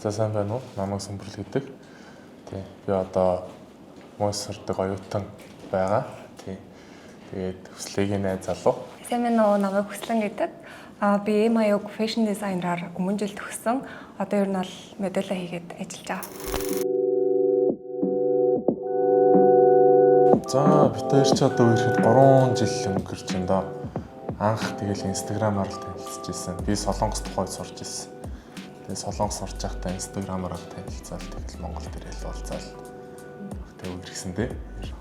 За сайн байна уу? Намайг Сүмбэрл гэдэг. Тий. Би одоо мөс сурдаг оюутан байгаа. Тий. Тэгээд хүслэгийн найз залуу. Сайн байна уу? Намайг Хүслэн гэдэг. Би MIUG fashion designer-аар өмнө жил төгссөн. Одоо ер нь бол мэдээлэл хийгээд ажиллаж байгаа. За бид хоёр ч одоо ирэхэд 3 жил өнгөрч байна доо. Анх тэгэл инстаграмаар л танилцж ирсэн. Би Солонгост тухай сурч ирсэн. Тэгээ Солонгос сурч байхдаа инстаграмаар танилцаад тэгэл Монголд ирэл уулзаал. Тэгээ үргэлжсэн дээ.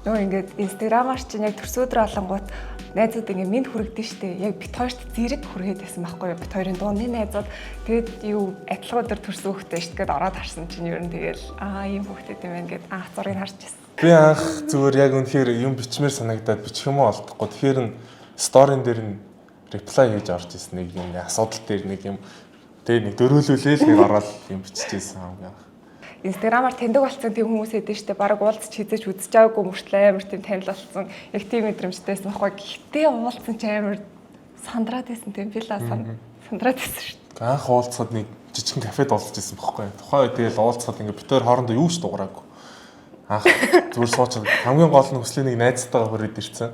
Нөө ингээд инстаграмаар чинь яг төрс өдөр олонгууд найзууд ингээд минь хүрэгдэн штэ. Яг бит хоёрт зэрэг хүргээд байсан байхгүй юу? Бит хоёрын дууны найзууд тэгээд юу адилхан өдөр төрс хөхтэй штэ гэд ороод харсан чинь ер нь тэгэл ийм хөхтэй юм байна гэд анх зургийг харж байсан. Би анх зүгээр яг үнэхээр юм бичмээр санагдаад бичих юм олдохгүй. Тэгэхээр н сторийн дээр нь reply хийж орж ирсэн нэг юм асуудал дээр нэг юм тэгээ нэг дөрөөлүүлээл нэг ороод юм биччихсэн хамгийн анх. Инстаграмаар тэндэг болсон тийм хүмүүс эдэн штэ бараг уулзч хийжэж үзэж байгаагүй мөртлөө амар тийм танил болсон. Яг тийм мэдрэмжтэйсэн байхгүй. Гэхдээ уулзсан ч амар сандраад байсан тийм би л сандраад байсан штэ. Анх уулзахад нэг жижигхэн кафед уулзж ирсэн байхгүй. Тухайн үед тэгэл уулзахад ингээ бид хоёр хоорондоо юу ч дуураагүй. Анх зүгээр сууч хамгийн гол нь хүслийн нэг найзтайгаа хүрээд ирсэн.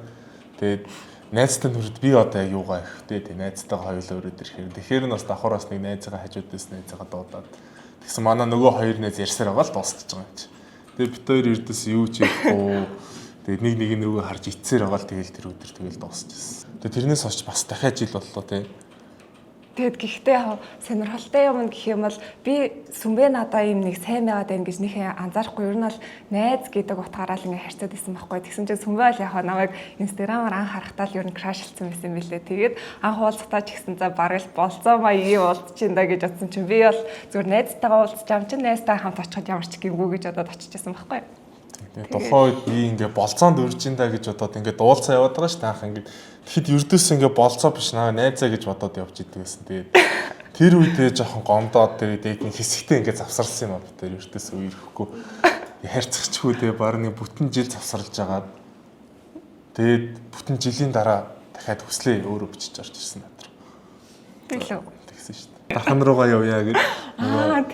Тэгээд найзтай нүрд би одоо яг юугаа ихтэй тий найзтайгаа хоёулаа өрөөд ирэхээр тэгэхээр нь бас давхараас нэг найзгаа хажуудаас найзгаа дуудаад тэгсэн манай нөгөө хоёр найз ярьсаар байгаа л дуусчихж байгаа юм чи. Тэгээд бид хоёр эрдэс юу ч ярихгүй тэгээд нэг рүүгээ харж ицсээр байгаа л тэгэл тэр өдөр тэгэл дуусчихсан. Тэгээд тэрнээс хойш бас дахиад жил боллоо тий. Тэгэд гэхдээ сонирхолтой юм гэх юм бол би сүмбэ надаа юм нэг сайн байгаад байна гэж нэг анзаарахгүй ер нь бол найз гэдэг утгаараа л ингээ харьцаад байсан байхгүй. Тэгсэн чинь сүмбэ бол яг намайг инстаграмаар анх харахтаа л ер нь крашилсан байсан билээ. Тэгээд анх уулзтаа ч гэсэн за бараг л болцоо маа ийм уулзчихин да гэж бодсон чинь би бол зүгээр найзтайгаа уулзч ам чинь найзтай хамт очиход ямар ч гингүү гэж бодоод очижсэн байхгүй. Тэгээд тухайн үед би ингээ болцоонд үрж ин да гэж бодоод ингээ дуулцаа яваад байгаа шүү дээ анх ингээ тэгэхэд ердөөс ингээ болцоо биш наа найзаа гэж бодоод явж идэг гэсэн. Тэгээд тэр үедээ жоохон гомдоод тэгээд нэг хэсэгтээ ингээ завсарлсан юм аа бид ердөөс үерхгүй харьцагчгүй дээ баг нэг бүтэн жил завсарлаж агаад тэгээд бүтэн жилийн дараа дахиад хүслээ өөрөө бичиж орж ирсэн надад. Тэглээ. Тэгсэн шүү дээ. Дархан руугаа явъя гэж.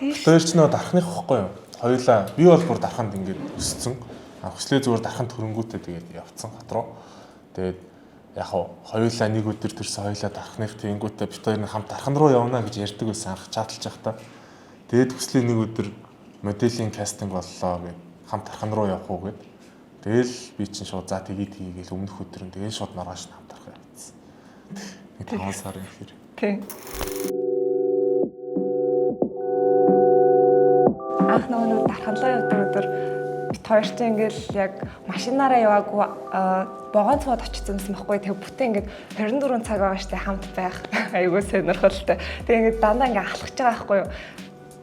Тийм. Тэр ч нөө дархных ихгүй юу? Хоёулаа би бол бүр дарханд ингээд өссөн. Хүслээ зүгээр дарханд хөрөнгөтэй тэгээд явцсан хат руу. Тэгээд яг хоёулаа нэг өдөр төрсөн хоёулаа дархных тэнгүүтээ бид хоёр хамт дархан руу явна гэж ярьдаг байсан анх чаталж байхдаа. Тэгээд хүслийн нэг өдөр моделийн кастинг боллоо гэд хамт дархан руу явах уу гэд. Тэгэл би чинь шууд за тэгээд хийгээл өмнөх өдөр нь тэгээд шууд маргааш хамт дарах явцсан. Нэг 5 сарын ихэр. Тийм. Анх нөгөө дарханлаа явдаг өдөр бит хоёр ч ингээл яг машинаараа яваагүй богоон цууд очсон юм байхгүй. Тэгээ бүтэн ингээд 24 цаг байгаа штэ хамт байх айгүй сонирхолтой. Тэгээ ингээд дандаа ингээд алхаж байгаа байхгүй юу.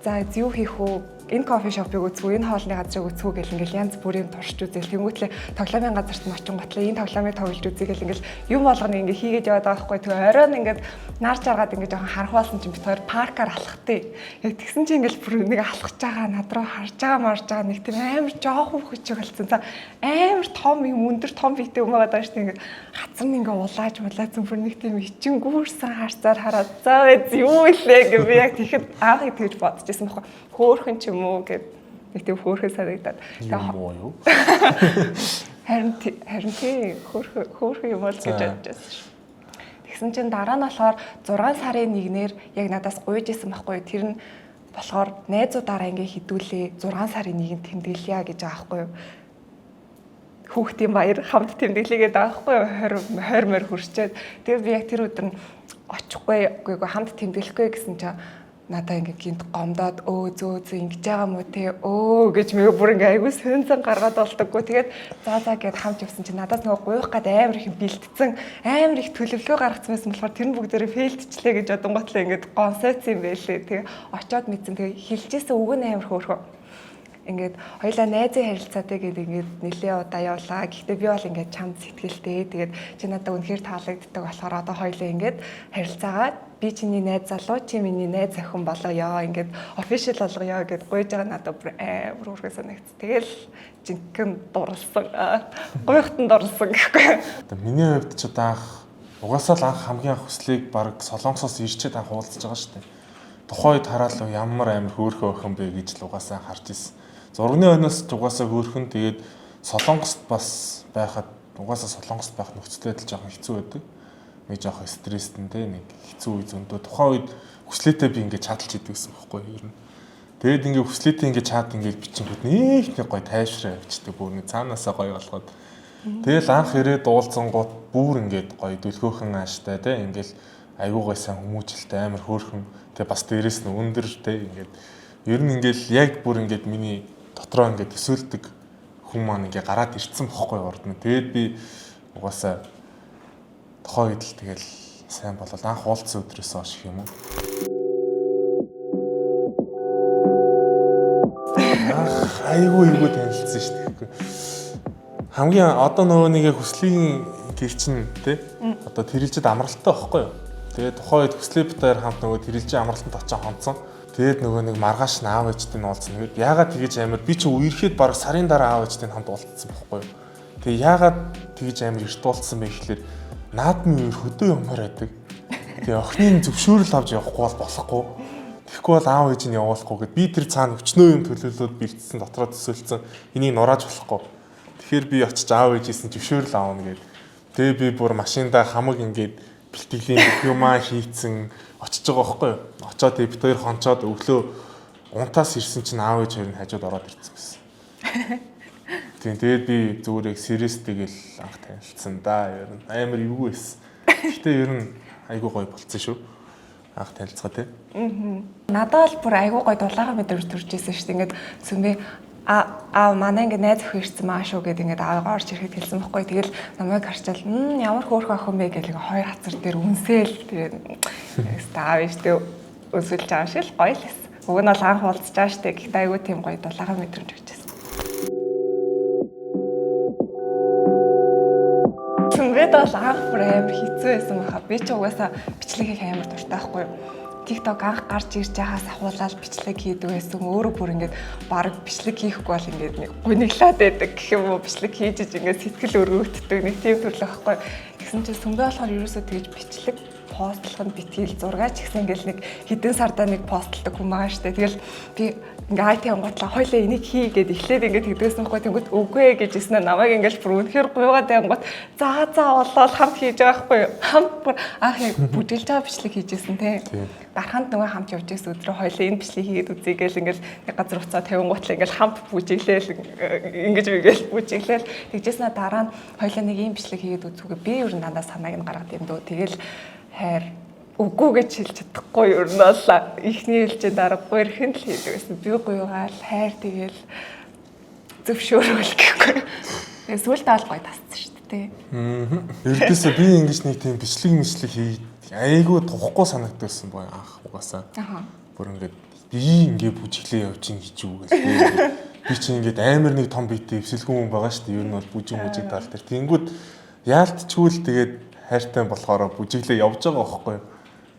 За юу хийх вэ? Энэ кофе шопыг үзэх үү, энэ хоолны газрыг үзэх үү гэл ингээл янз бүрийн туршиж үзэл. Тэнгүүтлээ тоглоомын газарт нь очин готлоо энэ тоглоомыг тоглож үзье гэл ингээл юм болгоно ингээ хийгээд яваад байгаа байхгүй. Тэгээ оройн ингээд наар жаргаад ингээ жоохон харахуулсан чинь бид хоёр паркаар алхахтыг. Яг тэгсэн чинь ингээл бүр нэг алхаж байгаа над руу харж байгаа марж байгаа нэг тийм амар жоохон хүчиг болсон. За амар том юм өндөр том биетэй юм байгаа даа штэ ингээ хацар ингээ улааж бүр нэг тийм ичин гүүрсэн харцаар хараад за юу илээ гэ би яг тэгэхэд аах тэгж бодож байсан байхгүй. Хөөхөн ч юм уу гэд нэг тийм хөөхөн санагдаад. Юу? Харин тийм хөөхөн юм бол гэж бодож байсан шүү. Тэгсэн чинь дараа нь болохоор 6 сарын 1-ээр яг надаас гуйж исэн байхгүй. Тэр нь болохоор найзуудаараа ингээ хідүүлээ 6 сарын 1-нд тэмдэглэе гэж байгаа байхгүй юу. Хүүхдийн баяр хамт тэмдэглэгээд байгаа байхгүй юу. 20 морь хүрчээд. Тэгээд би яг тэр өдөр нь очихгүй хамт тэмдэглэхгүй гэсэн чинь надаа ингээ гинт гомдоод зөө ингэж байгаа мó те гэж мэг бүр ингээ айгүй сөнцөн гаргаад болдоггүй. Тэгээд за гэд хамт явсан чинь надаас нөгөө гуйх гад амар их бэлтцэн амар их төлөвлөгөө гаргацсан байсан болохоор тэр нь бүгдээрээ фейлдчлээ гэж одонготлоо ингээ гонсойц юм байлээ. Тэгээ очиод мэдсэн. Тэгээ хилжсэн үг нь амар хөөрхөө. Ингээд хоёлаа найзын харилцаатай гэдэг ингээд нэлээ удаа явлаа. Гэхдээ би бол ингээд чамд сэтгэлтэй. Тэгээд чи надад үнэхээр таалагддаг болохоор одоо хоёлаа ингээд харилцаагаа би чиний найз залуу чи миний найз охин болоё. Ингээд official болгоё гэд гуйж байгаа надад бүр амар үргэлж санагц. Тэгэл жинхэнэ дурлсан. Гуйхтан дурлсан гэхгүй. Одоо миний хувьд ч одоо анх угаасаа л анх хамгийн анх хүслийг баг Солонгосоос ирчээд анх уулзж байгаа шүү дээ. тухайн үед хараал ямар амар хөөрхөн охин бэ гэж л угаасаа харж ирсэн. Зурганы өнөөс ч угаасаа хөөрхөн тэгээд Солонгост бас байхад угаасаа Солонгост байх нөхцөлтэй л жоохон хэцүү байдаг. Нэг жоохон стресстэй нэг хэцүү үе зөндөө. Тухайн үед хүслээтэй би ингээд чадалж идэв гэсэн бохоггүй ер нь. Тэгээд ингээд хүслээтэй ингээд чад ингээд бичингүүд нэг гоё тайвшраа явчихдаг бүр нэг цаанаасаа гоё болгоод. Тэгэл анх ирээд уулзсангууд бүр ингээд гоё дүлгөөхөн ааштай те ингээд айгуугай сайн хүмүүжлэлтэй амар хөөрхөн тэгээ бас дээрэс нь өндөр те ингээд ер нь ингээд яг бүр ингээд миний дотроо ингээд төсөөлдөг хүн маань ингээд гараад ирцэн бохоггүй урд нь. Тэгээд би угаасаа тухайн үед л тэгэл сайн болол анх уулзсан өдрөөс хойш юм уу. Айгуу танилцсан шүү дээ. Хамгийн одоо нөгөө нэг хүслийн гэр чинь те одоо тэрэлжид амралттай байхгүй юу. Тэгээд тухайн үед хүслийн битээр хамт нөгөө тэрэлжид амралтанд очиж хонцсон. Тэгээд нөгөө нэг маргааш аав ээжтэй нь уулзсан. Тэгээд яагаад тэгэж амар би чи үерхэд баг сарын дараа аав ээжтэй хамт уулзсан байхгүй юу. Тэгээд яагаад тэгэж амар эрт уулзсан бэ гэхэлэр наадмын үер хөдөө юмар байдаг. Тэгээд охины зөвшөөрөл авч явахгүй бол болохгүй. Тэгэхгүй бол аав ээж нь явуулахгүй гэд би тэр цаана өчнөө юм төлөвлөлөөд бэлдсэн дотроо төсөөлсөн. Энийг нурааж болохгүй. Тэгэхээр би очиж аав ээжээс нь зөвшөөрөл аавна гэд. Тэгээ би бүр машиндаа хамаг ингээд бэлтгэлийн юмаа хийцэн очиж байгаа байхгүй юу. Очоод би хоёр хонцоод өглөө унтаас ирсэн чинь аав ээж хоёр нь хажууд ороод ирсэн гэсэн. Тэгээд би зүгээр яг сериэстэйгэл анх танилцсан да. Ер нь амар эвгүй байсан. Гэхдээ ер нь айгуу гоё болцсон шүү. Анх танилцгаа тий. Надад бол бүр айгуу гоё дулаагаа мэдрэмж төрж ирсэн шүү дээ. Ингээд сүмбэ манай ингээд найз охин ирсэн маа шүү гэд ингээд аавгаа орж ирэхэд хэлсэн байхгүй. Тэгэл намайг харчаал ямар хөөрхөн охин бэ гэл ингээд хоёр хацар дээр үнсээл тэгээд аав ээжтэй өсвөлж байгаа шиг л гоё л байсан. Уг нь бол анх уулзж байгаа шүү дээ. Гэхдээ айгуу тийм гоё дулаагаа мэдрэмж өгч байсан. Сүмбэд бол анх бүр амар хэцүү байсан баха. Би ч угаасаа бичлэг хийх амар дуртай байхгүй юу. TikTok анх гарч ирж байхаас ахуулаад бичлэг хийдэг байсан. Өөрөө бүр ингээд баг бичлэг хийхгүй бол ингээд нэг гуниглаад байдаг гэх юм уу. Бичлэг хийж ингээд сэтгэл өргөгддөг нэг тийм төрлөө байхгүй. Тэгсэн чинь сүмбэ болохоор ерөөсөө тэгж бичлэг постлоход битгийл зургаач гэсэн ингээл нэг хэдэн сардаа нэг постлдог хүн байгаа штэ. Тэгэл би ингээ IT ангуудлаа хойлоо энийг хий гэд эхлээд ингээд тэгдэгсэн байхгүй. Тэнгүүт үгүй гэж хэлсэн намайг ингээл бүр үнэхээр гуйгаад ангуут заа болоод хамт хийж байгаа байхгүй. Хамт бүр анх яг бүжиглж байгаа бичлэг хийжсэн те. Дарханд нөгөө хамт явж байсан өдрөө хойлоо энэ бичлэг хийгээд үзье гэл ингээл нэг газар уцаа тавингуутлаа ингээл хамт бүжиглээл ингэж бигээл бүжиглээл тэгжсэн дараа нь хойлоо нэг ийм бичлэг хийгээд үзүүгээ би ер нь дандаа санааг нь гаргаад юм дөө. Тэгэл хайр үгүй гэж хэлж чадахгүй юу нуулаа ихний хэлжээ дараагүй ихэн л хийдэг байсан. Би гуйгаал хайр тэгэл зөвшөөрөл гэхгүй. Тэгээ сүултээ бол гоё тассан шүү дээ. Ердөөсөө би ингэж нэг тийм бичлэг хий айгуу тухгүй санагдсан боо анх угаасаа. Бүр ингээд би ингээ бүжиглээ явж ин гэж юу гэж. Би чи ингээд амар нэг том битээ эвсэлгүй хүн байгаа шүү дээ. Ер нь бол бүжиг тал дээр. Тэнгүүд яалтчгүй л тэгээд хайртай болохоор бүжиглээ явж байгаа байхгүй юу.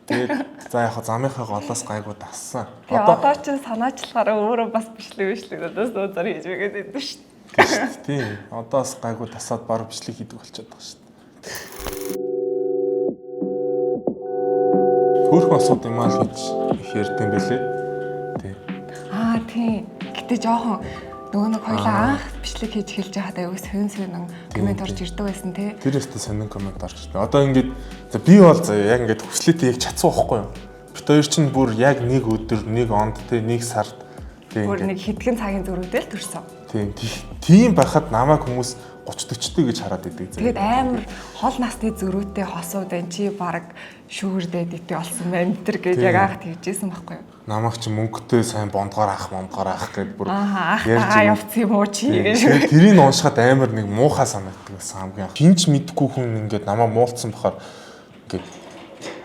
Тэгээд за яг замынхаа голоос гайгүй тассан. Одоо ч санаачлахаараа өөрөө бас бичлэг надаас зур хийж байгаад байдаг шүү дээ. Тийм. Одоос гайгүй тасаад баг бичлэг хийдэг болчиход байгаа шүү дээ. Хөөрхөн асууд юм аа л гэж их ярьдсан байлээ. Тийм. Гэтэ жоохон нөгөө нэг хоёлаа анх бичлэг хийж эхэлж байхад аюу сонин комент орж ирдэг байсан тий. Тэр өстө сонин комент орж ирдэг. Одоо ингээд би бол яг ингээд хүслээтэй яг чадсан байхгүй юу? Бид хоёр чинь бүр яг нэг өдөр, нэг онд тий, нэг сард тий. Бүр нэг хэдхэн цагийн зөрүүдэл төрсөн. Тийм байхад намайг хүмүүс 30-40 гэж хараад идэг. Тэгээд амар хол насны зөрүүтэй хосууд энэ чи баг шүүрдээд итэ олсон байна тэр гэж яг анх тэгжсэн байхгүй юу? Намайг чи мөнгөтэй сайн бондгоор ах гэд бүр ярьж явц юм уу чи гэж. Тэрийг уншихад амар нэг муухай санагддаг байсан хамгийн. Хинч мэдгүй хүн ингээд намайг муулцсан бахаар ингээд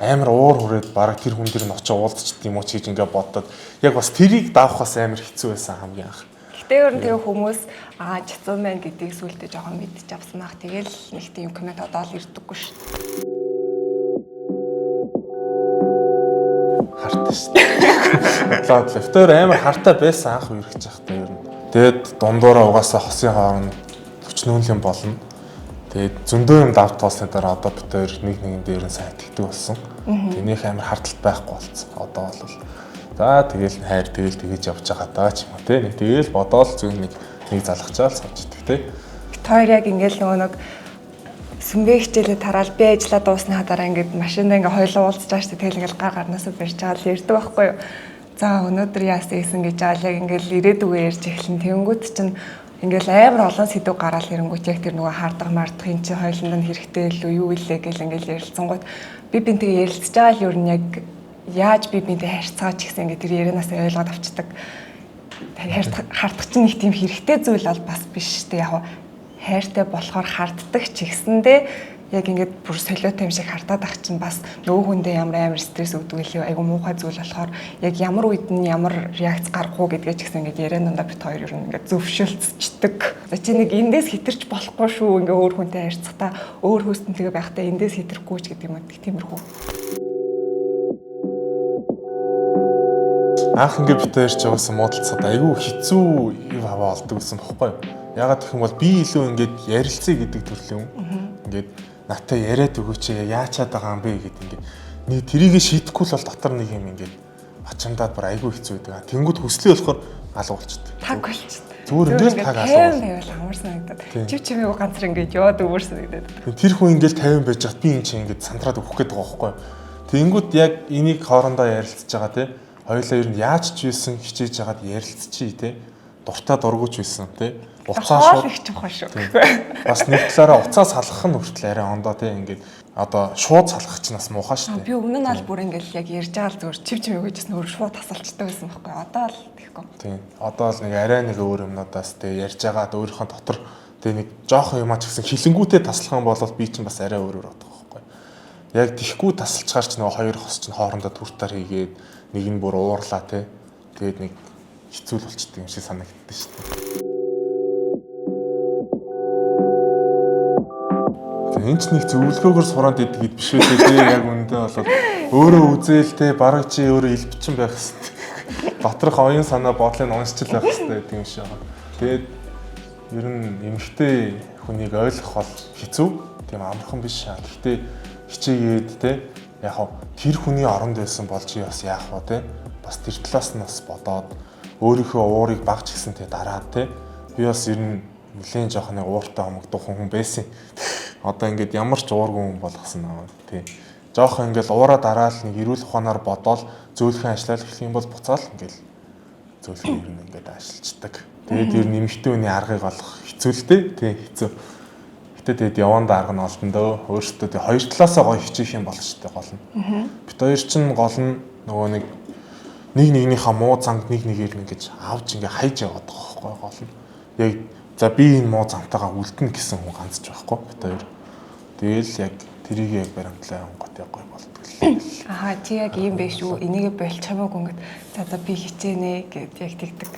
амар уур хүрээд баг тэр хүн дээр нь очиж уулзчих юм уу чи гэж ингээд бодоод яг бас тэрийг давахаас амар хэцүү байсан хамгийн анх. Гэтэ ер нь тэр хүмүүс чацсан байна гэдгийг сүултээ жоохон мэдчих авсан бах. Тэгэл нэг тийм комент одоо л ирдэггүй шүү. Хартай шүү. Лавтер амар хартай байсан анх үерхэж явахдаа ер нь. Тэгэд дундуураа угаасаа хосын хооронд өчнөөнлөн болно. Тэгээд зөндөө юм давт тоосны дараа одоо бид хоёр нэг нэгэн дээр нь сайн тэгдэг болсон. Тэнийх амар харталт байхгүй болсон. Одоо бол За тэгэл хайр тэгэл тэгэж явж байгаа даа ч юм уу те. Нэг тэгэл бодоол зөв нэг залгачаал сууж идэх те. Тэр яг ингээл нөгөө нэг сүмбэ хичээлээ тараал би ажиллаа дуусны хадараа ингээд машиндаа ингээ хойлоо уулзж байгаа шүү дээ. Тэгэл ингээл гар гарнасаа барьж байгаа л ярьдаг байхгүй юу. За өнөөдөр яасан гэсэн гэж аал яг ингээл ирээдүгөө ярьж эхлэн тэнгүүт чинь ингээл амар олон сэдв гараал ирэнгүүт яг тэр нөгөө хаардаг мардахын чи хойлонд нь хэрэгтэй илүү юу илээ гэл ингээл ярилцсангууд би бинтээ ярилцж байгаа л юу нь яг яаж би бинтээ харьцаач гэсэн ингээ тэр ярианаас ойлгоод авчдаг. Хардах чинь нэг тийм хэрэгтэй зүйл бол бас биш шүү дээ. Яг хайртай болохоор харддаг ч гэсэндээ яг ингээд бүр солиотой юм шиг хартаад ах чинь бас нөгөө хүндээ ямар амар стресс өгдөг илүү айгу муухай зүйл болохоор яг ямар үед нь ямар реакц гарах уу гэдгээ ч гэсэн ингээд яриананда бит хоёр ер нь ингээд зөвшөөлцчдэг. За чи нэг эндээс хитэрч болохгүй шүү ингээ өөр хүнтэй харьцахдаа өөр хөөстөнтэйгээ байхдаа эндээс хитрэхгүй ч гэдэг юм уу тиймэрхүү. Анх ингээд бит хоёр ч явсан муудалцаад айгүй хэцүү юм аваа олдог гэсэн бохгүй юу? Ягаад гэх юм бол би илүү ингээд ярилцъя гэдэг төрлийн ингээд натаа яриад өгөөч яачаад байгаа юм бэ гэдэг ингээд нэг тэрийгэ шийдэхгүй л бол дотор нэг юм ингээд ачамдаад бүр айгүй хэцүү байдаг. Тэнгүүд хүслээ болохоор алга болчихдог. Таг болчихдог. Зүгээр ингээд таг алга. Байвал амар санагдаад. Чимээгүй ганцар ингээд яваад өвөр санагдаад. Тэр хүн ингээд 50 байж хат би энэ чинь ингээд сандраад өгөх гээд байгаа байхгүй юу? Тэнгүүд яг энийг хоорондоо ярилцж байгаа те. Хоёулаа ер нь яаж ч байсан хичээж яагаад ярилцчихъя те. Дуртай дургуйч байсан те. Уцаа шууд их чухал шүү. Бас нэг талаараа уцаа салгах нь хүртэл арай ондоо те ингээд одоо шууд салгах чинь бас муухай шүү дээ. Би өмнө нь аль бүр ингээд яг ярьж байгаа л зүгээр чив өгөөжсэн өөр шууд тасалчдаг байсан байхгүй. Одоо л тэгэхгүй. Тийм. Одоо л нэг арай нэг өөр юмнуудаас те ярьж байгаад өөрийнхөө дотор те нэг жоохон юмаа ч гэсэн хилэнгүүтээ таслах юм бол би чинь бас арай өөрөөр бодох байхгүй. Яг тихгүй тасалчгаар ч нөгөө хоёр хос чинь хоорондоо түртаар хийгээд нэг нь бүр уурлаа те. Тэгээд нэг хэцүү л болчихдээ юм шиг санагддаг шүү дээ. Энд ч нэг зөвлөгөөгөр сураад идэхэд биш үү те яг үндэ бол өөрөө үзээлтэй бараг чи өөрөө илбчин байх хэрэгтэй. Доторх оюун санаа бодлыг уншчил байх хэрэгтэй гэдэг юм шиг байна. Тэгээд ер нь эмэгтэй хүнийг ойлгох бол хэцүү. Тийм амархан биш шаа. Гэхдээ хичээгээд те яг тэр хүний оронд байсан бол чи бас яах вэ те бас тэр талаас нь бас бодоод өөрийнхөө уурыг багч гисэн те дараад те би бас ер нь нэлээд жоох нэг ууртай хомогдох хүн байсан. Одоо ингээд ямар ч уургүй хүн болгосон аа тий. Жохон ингээд уураа дараал нэг эрүүл ухаанаар бодоол зөөлхөн ажиллал эхлэх юм бол буцаал ингээд зөөлхөн ер нь ингээд ажиллацдаг. Тэгээд ер нь эмэгтэй хүний аргыг олох хэцүү л дээ тий хэцүү. Гэтэ тэгээд яванд арга нь олдондөө өөртөө тий хоёр талаасаа гоё хичээх юм болно шүү дээ гол нь. Бид хоёр чинь гол нь нөгөө нэг нэгнийхээ муу занг нэгээр ингэж авч ингээд хайж яваад байгаа байхгүй гол нь. Яг за би энэ муу зантайгаа үлдэнэ гэсэн хүн ганц ч байхгүй бид хоёр. Тэгэл яг тэрийг яг баримтлаа онгот яг гоё болдог л. Ахаа чи яг ийм байх шүү. Энийг болж хамаагүй ингээд за би хичээнэ гэд яг тэгдэг.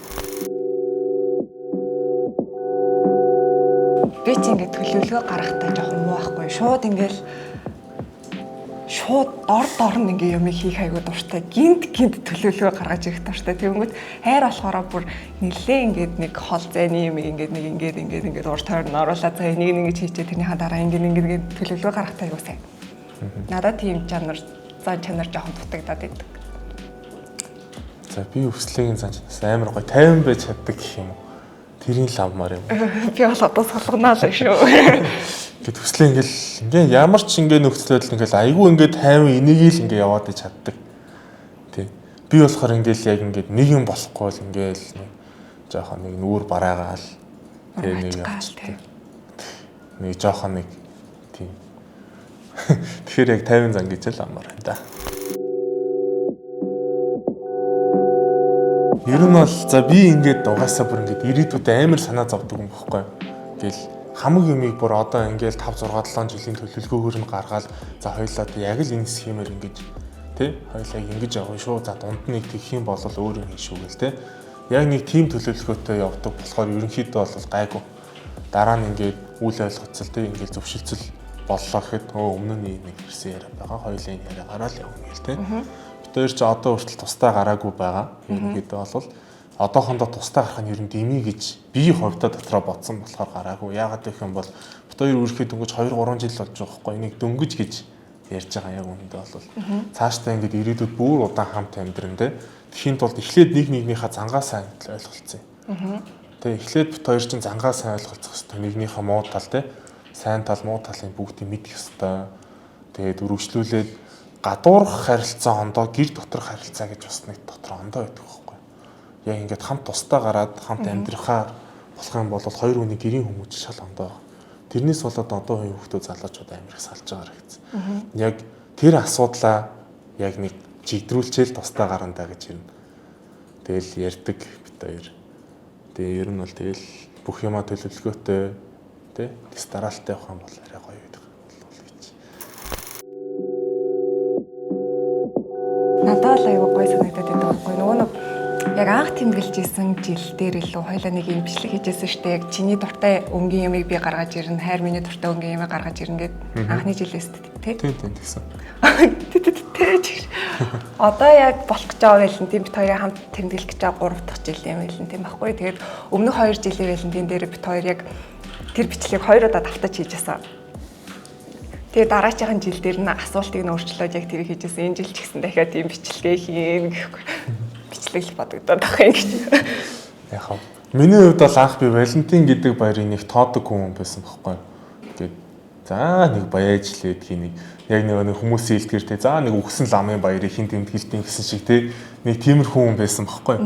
Би чи ингээд төлөвлөгөө гаргахтаа жоохон муу байхгүй. Шууд дор нь ингээ юмыг хийх айгуу дуртай. Гинт төлөвлөгөө гаргаж ирэх дуртай. Тэгвэл хайр болохоор бүр нэлээ ингээд нэг хол зайны юм ингээд урд тойрон оруулаад за энийг ингэж хийчээ тэрнийхээ дараа ингээд төлөвлөгөө гаргахтаа айгуу сайн. Надад тийм чанар жоохон дутагдаад байдаг. За би өсөлтийн занчнаас амар гоё 50 байж чаддаг гэх юм уу. Тэрийн лавмаар юм. Би бол одоо солгоноо л шүү. Гэт хүслээ ингээл ямар ч ингээ нөхцөл байдал ингээл айгүй ингээ тайван энийг л ингээ яваад чаддаг. Тий. Би болохоор ингээл яг ингээ нэг юм болохгүй л ингээл жоохон нэг нүүр бараагаал тэгээ нэг явчихдаг. Нэг жоохон нэг тийм. Тэгэхээр яг 50 зан гэж л амар байна да. Ер нь бол за би ингээд угаасаа бүр ингээд ирээдүйд амар санаа зовдөг юм бохгүй. Ингээл хамаг юмыг бүр одоо ингээл 5 6 7 жилийн төлөвлөгөөгөр нь гаргаад за хоёлаа яг л энэ схемээр ингэж тий хоёлаа ингэж явах шүү. За дунд нь нэг тэгэх юм бол өөр юм шүү гэл тий. Яг нэг тим төлөвлөгөөтэй явдаг болохоор ерөнхийдөө бол гайгүй. Дараа нь ингээд үйл ойлголцол тий ингээд зөвшөлтсөл боллоо гэхэд өмнө нь нэг ирсэн яриа байгаа. Хоёлаа энэ яриа гараал явна гэл тий. Тэр чи одоо хүртэл тустай гараагүй байгаа. Ерөнхийдөө бол одоохондоо тустай гарах нь ер нь дэмий гэж би хувьдаа дотроо бодсон болохоор гараагүй. Яагаад гэх юм бол бид хоёр үргэлжлээд дөнгөж 2 3 жил болж байгаа хгүй. Энийг дөнгөж гэж ярьж байгаа яг үүндээ бол цаашдаа ингээд ирээдүйд бүр удаан хамт амьдран те. Тэхийн тулд эхлээд нэг нэгнийхээ зангаа сайн ойлголцсон юм. Тэгээ эхлээд бит хоёр чинь зангаа сайн ойлголцох хэрэгтэй. Нэгнийхээ муу тал те сайн тал муу талын бүгдийг мэдэх ёстой. Тэгээд үргэлжлүүлээд гадуурх харилцаа ондоо гэр доторх харилцаа гэж бас нэг дотор ондоо байдаг байхгүй. Яг ингээд хамт тусдаа гараад хамт амьдрахаар болох юм бол хоёр хүний гэрийн хүмүүж шал ондоо. Тэрнээс болоод одоо хувийн хүмүүс залуучууд амирх салж байгаа гэсэн. Яг тэр асуудлаа яг нэг чигдрүүлчээл тусдаа гарандаа гэж юм. Тэгэл ярьдаг бит хоёр. Тэгээ ер нь бол тэгэл бүх юма төлөвлөгөөтэй тий стараалтай явах юм бол арай гоё байдаг бол гэж. Надад л аюу гоё санагдаад байдаг байхгүй нөгөө нэг яг анх тэмдэглэж исэн жил дээр илүү хоёлаа нэг юм бичлэг хийжсэн шүү дээ. Яг чиний дуртай өнгийн ямыг би гаргаж ирнэ, хайр миний дуртай өнгийн ямыг гаргаж ирнэ гэд анхны жилээс тий. Тийм гэсэн. Одоо яг болох гэж байгаа байлэн тийм бит хоёрын хамт тэмдэглэх гэж байгаа 3 дахь жил юм байлэн тийм байхгүй. Тэгээд өмнөх 2 жилийн байлэн тийм дээр бит хоёр яг тэр бичлэгийг 2 удаа давтаж хийжсэн. Тэгээд дараачихын жил дээр нь асуултыг нь өөрчлөөд яг тэрийг хийжсэн. Энэ жил ч гэсэн дахиад тийм бичлэгээ хийн гэхгүй. Бичлэг л бодогдоод байгаа юм гэж. Яг хав. Миний хувьд бол анх би Валентин гэдэг баярыг нэг тоодог хүн байсан байхгүй. Тэгээд за нэг баяжлээд хий нэг яг нэг хүмүүсийн илтгэр те за нэг үгсэн ламын баярыг хин тэмдэглэдэг гэсэн шиг те нэг тиймэрхүү хүн байсан байхгүй.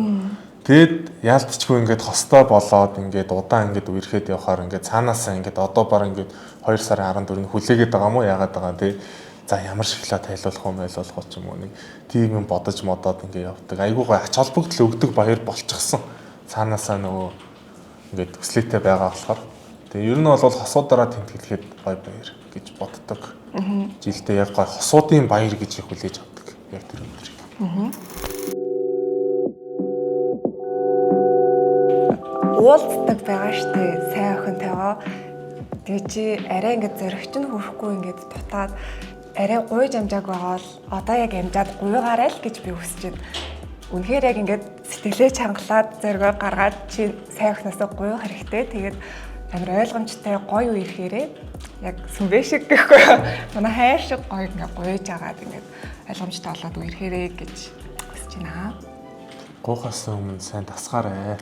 Тэгэд яалтчгүй ингээд хостой болоод ингээд удаан ингээд үерхэд явахаар ингээд цаанаасаа ингээд одоо бараг ингээд 2 сарын 14-нд хүлээгээд байгаа мó яагаад байгаа те за ямар шоколад тайлуулах юм байлуулах ч юм уу нэг тийм юм бодож модоод ингээд явдаг. Айгуу гой ач холбогдол өгдөг баяр болчихсон. Цаанаасаа нөгөө ингээд төслөөтэй байгаа болохоор тэгээ ер нь бол хосуудаараа тэмдэглэхэд гой баяр гэж боддог. Жилдээ яг гой хосуудын баяр гэж их хүлээж авдаг. Яг тэр өдрийг. Уулздаг байгаа штэ сайн охинтойгоо. Тэгээ чи арай ингээд зөрөгч нь хөрөхгүй ингээд дутаад арай гуйж амжааг байгаа бол одоо яг амжаад гуйгаарай л гэж би хүсэж байна. Үнэхээр яг ингээд сэтгэлээ чангалаад зөргөө гаргаад чи сайн охиноосоо гуйх хэрэгтэй. Тэгээд амар ойлгомжтой гоё үерхээрээ яг сүмбэ шиг гэхгүй. Манай хайр шиг гоё ингээд гуйж агаад ингээд ойлгомжтой болоод үерхээрээ гэж хүсэж байна. Гуйхаас өмнө сайн тасгаарай.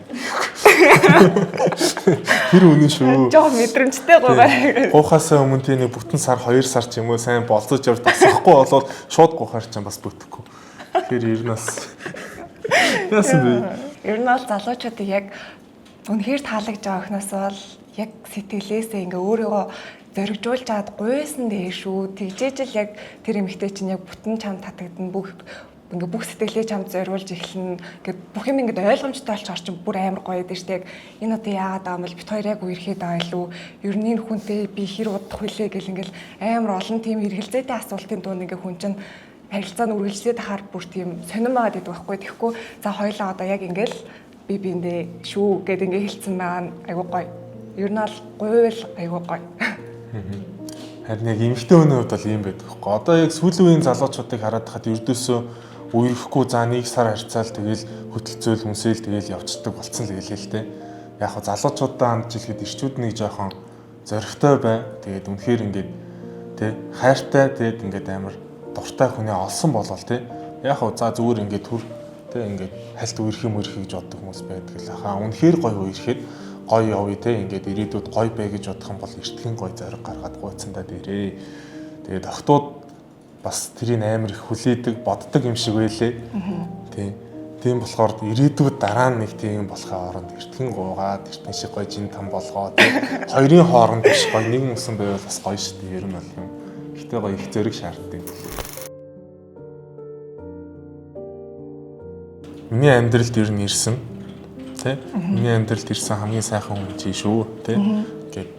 Тэр үнэн шүү. Жоо мэдрэмжтэй гуйгаа. Гуйхаас өмнө тийм нэг бүтэн сар 2 сар ч юм уу сайн болцож явж тасахгүй болоод шууд гуйхаар ч бас бүтэхгүй. Тэгэхээр ер нь бас яасан бэ? Ер нь бол залуучуудыг яг үнэхээр таалагдж байгаа охноос бол яг сэтгэлээсээ ингээ өөрийгөө зоригжуулж чад гуйсан дээ шүү. Тэгжээж л яг тэр эмэгтэй чинь яг бүтэн чам татагдана ингээ бүх сэтгэлээ чамд зориулж эхэлнэ. Ингээ бүх юм ингээ ойлгомжтой болчих орчин бүр амар гоё дээ штэ. Яг энэ одоо яагаад байгаа юм бол бит хоёр яг үерхэд байгаа илүү. Ер нь энэ хүнтэй би хэр удах вүлээ гэл ингээл амар олон тийм эргэлзээтэй асуултын дунд ингээ хүн чинь харилцааны үргэлжлээд ахаар бүр тийм сонирн байгаад байдаг байхгүй. Тэгэхгүй за хоёлаа одоо яг ингээл би биэндээ шүү гэд ингээ хэлсэн байгаа айгуу гоё. Ер нь бол гуйвал айгуу гоё. Харин яг эмэгтэй хүний хувьд бол ийм байдаг байхгүй. Одоо яг сүүлийн үеийн залуучуудыг хараад хахад ердөөсөө үерхгүй за 1 сар харьцаал тэгэл хөтөлцөөл хүнсээл тэгэл явцдаг болцсон л гэлээ л те. Яг хаа залуучуудаа хандж хэлэхэд ирчүүд нэг жоохон зоригтой бай. Тэгээд үнэхээр ингээд те хайртай тэгээд ингээд амар дуртай хүнээ олсон болвол те. Яг хаа за зүгээр ингээд төр те ингээд хальт үерх юм үерх гэж боддог хүмүүс байдаг л хаа. Үнэхээр гоё үерхэд гоё явъя те ингээд ирээдүйд гоё бай гэж бодох юм бол эртхэн гоё зориг гаргаад гуйцсандаа дээрээ. Тэгээд охтууд бас тэрийг амар их хүлээдэг, боддог юм шиг байлээ. Тийм болохоор ирээдүйд дараа нь нэг тийм болохын оронд эртхэн гуугаад эртхэн шиг гоё жин там болгоод хоёрын хооронд биш гоё нэг мөсөн байвал бас гоё шүү дээ. Ер нь бол юм. Гэтэ гоё их зэрэг шаарддаг. Миний амьдралд ер нь ирсэн. Тэ? Миний амьдралд ирсэн хамгийн сайхан хүн чи шүү. Тэ? Гэт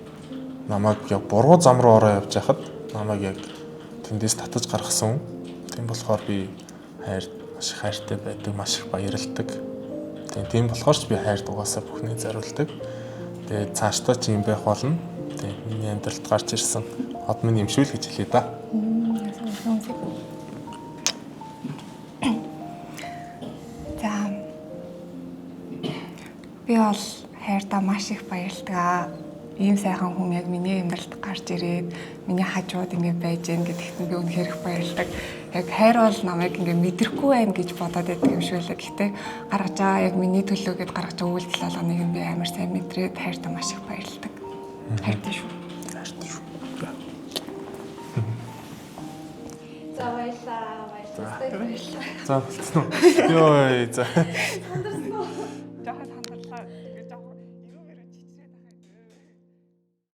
намайг яг буруу зам руу ороо явж хахад намайг яг тэндээс татаж гаргасан. Тийм болохоор би маш их хайртай байдаг, маш их баярлдаг. Тийм болохоор ч би хайр дугаасаа бүхнийг зориулдаг. Тэгээд цаашдаа ч юм байх болно. Тийм миний амьдралд гарч ирсэн од минь юмшүүл гэж хэлээ да. За. Би бол хайртаа маш их баярлдаг. ийм сайхан хүн яг миний амьдралд гарч ирээд миний хажууд ингэ байж гэн гэдэгт би үнэхээр их баярлагдав. Яг хайр бол намайг ингэ мэдрэхгүй байна гэж бодоод байдаг юм шиг байлаа. Гэхдээ гаргаж байгаа яг миний төлөө гэд гаргаж байгаа үйлдэл болгоныг нь би амар сайн мэдрээд хайртай маш их баярлагдав. Хайртай шүү. Хайртай шүү. За баярлалаа. Баярлалаа. За болцсон уу? Йой за. Жохоо